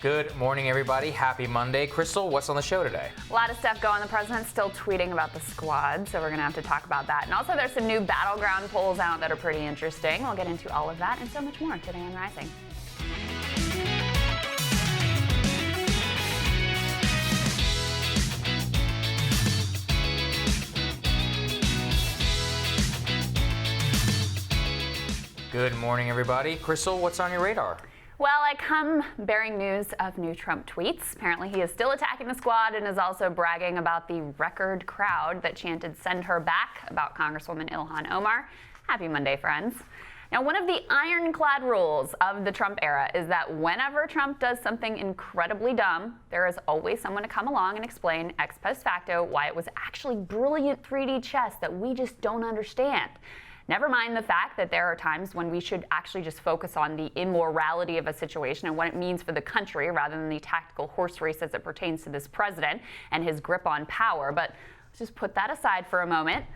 Good morning, everybody. Happy Monday. Krystal, what's on the show today? A lot of stuff going. The president's still tweeting about the squad, so we're going to have to talk about that. And also, there's some new battleground polls out that are pretty interesting. We'll get into all of that and so much more today on Rising. Good morning, everybody. Krystal, what's on your radar? Well, I come bearing news of new Trump tweets. Apparently, he is still attacking the squad and is also bragging about the record crowd that chanted "Send her back" about Congresswoman Ilhan Omar. Happy Monday, friends. Now, one of the ironclad rules of the Trump era is that whenever Trump does something incredibly dumb, there is always someone to come along and explain ex post facto why it was actually brilliant 3D chess that we just don't understand. Never mind the fact that there are times when we should actually just focus on the immorality of a situation and what it means for the country rather than the tactical horse race as it pertains to this president and his grip on power. But let's just put that aside for a moment.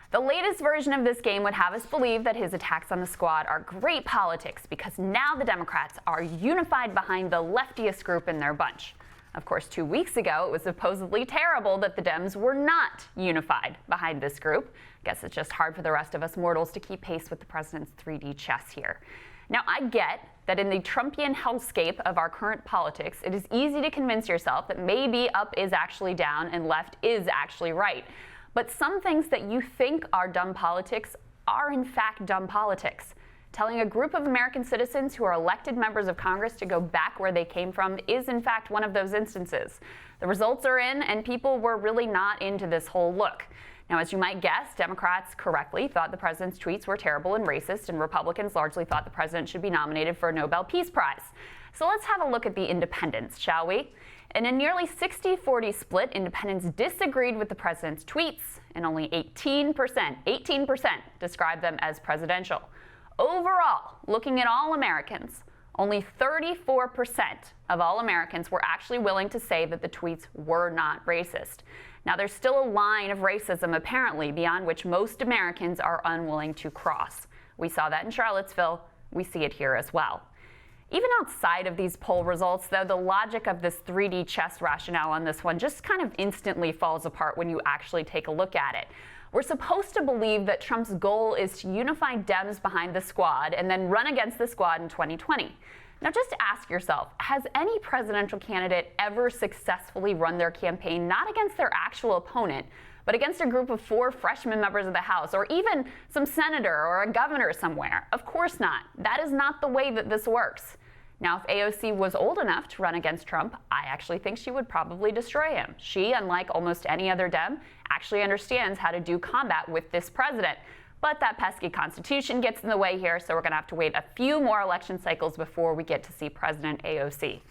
The latest version of this game would have us believe that his attacks on the squad are great politics because now the Democrats are unified behind the leftiest group in their bunch. Of course, 2 weeks ago, it was supposedly terrible that the Dems were not unified behind this group. Guess it's just hard for the rest of us mortals to keep pace with the president's 3D chess here. Now, I get that in the Trumpian hellscape of our current politics, it is easy to convince yourself that maybe up is actually down and left is actually right. But some things that you think are dumb politics are in fact dumb politics. Telling a group of American citizens who are elected members of Congress to go back where they came from is in fact one of those instances. The results are in, and people were really not into this whole look. Now, as you might guess, Democrats correctly thought the president's tweets were terrible and racist, and Republicans largely thought the president should be nominated for a Nobel Peace Prize. So let's have a look at the independents, shall we? In a nearly 60-40 split, independents disagreed with the president's tweets, and only 18% described them as presidential. Overall, looking at all Americans, only 34% of all Americans were actually willing to say that the tweets were not racist. Now, there's still a line of racism, apparently, beyond which most Americans are unwilling to cross. We saw that in Charlottesville. We see it here as well. Even outside of these poll results, though, the logic of this 3D chess rationale on this one just kind of instantly falls apart when you actually take a look at it. We're supposed to believe that Trump's goal is to unify Dems behind the squad and then run against the squad in 2020. Now, just ask yourself, has any presidential candidate ever successfully run their campaign not against their actual opponent, but against a group of 4 freshman members of the House, or even some senator or a governor somewhere? Of course not. That is not the way that this works. Now, if AOC was old enough to run against Trump, I actually think she would probably destroy him. She, unlike almost any other Dem, actually understands how to do combat with this president. But that pesky Constitution gets in the way here, so we're going to have to wait a few more election cycles before we get to see President AOC.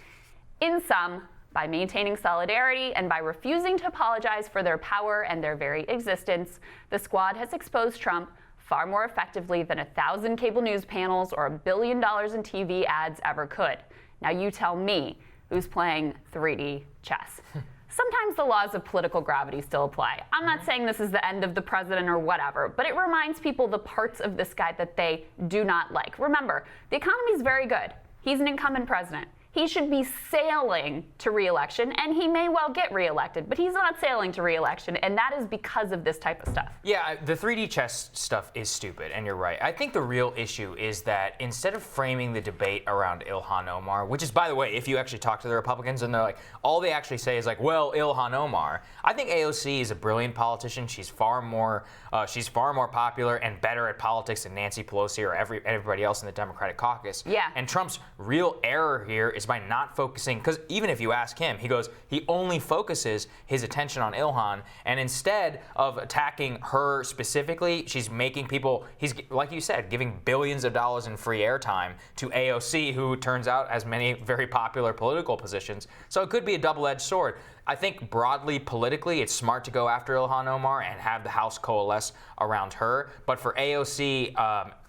In sum, by maintaining solidarity and by refusing to apologize for their power and their very existence, the squad has exposed Trump far more effectively than 1,000 cable news panels or $1 billion in TV ads ever could. Now you tell me who's playing 3D chess. Sometimes the laws of political gravity still apply. I'm not saying this is the end of the president or whatever, but it reminds people the parts of this guy that they do not like. Remember, the economy is very good. He's an incumbent president. He should be sailing to re-election, and he may well get re-elected, but he's not sailing to re-election, and that is because of this type of stuff. Yeah, the 3D chess stuff is stupid, and you're right. I think the real issue is that instead of framing the debate around Ilhan Omar, which is, by the way, if you actually talk to the Republicans and they're like, all they actually say is like, well, Ilhan Omar. I think AOC is a brilliant politician. She's far more popular and better at politics than Nancy Pelosi or everybody else in the Democratic caucus. Yeah. And Trump's real error here is by not focusing, because even if you ask him, he only focuses his attention on Ilhan, and instead of attacking her specifically, she's making people, he's, like you said, giving billions of dollars in free airtime to AOC, who turns out has many very popular political positions. So it could be a double-edged sword. I think broadly politically, it's smart to go after Ilhan Omar and have the House coalesce around her. But for AOC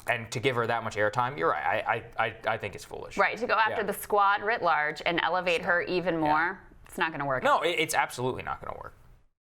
and to give her that much airtime, you're right. I think it's foolish. Right, to go after the squad writ large and elevate her even more, it's not going to work. No, it's absolutely not going to work.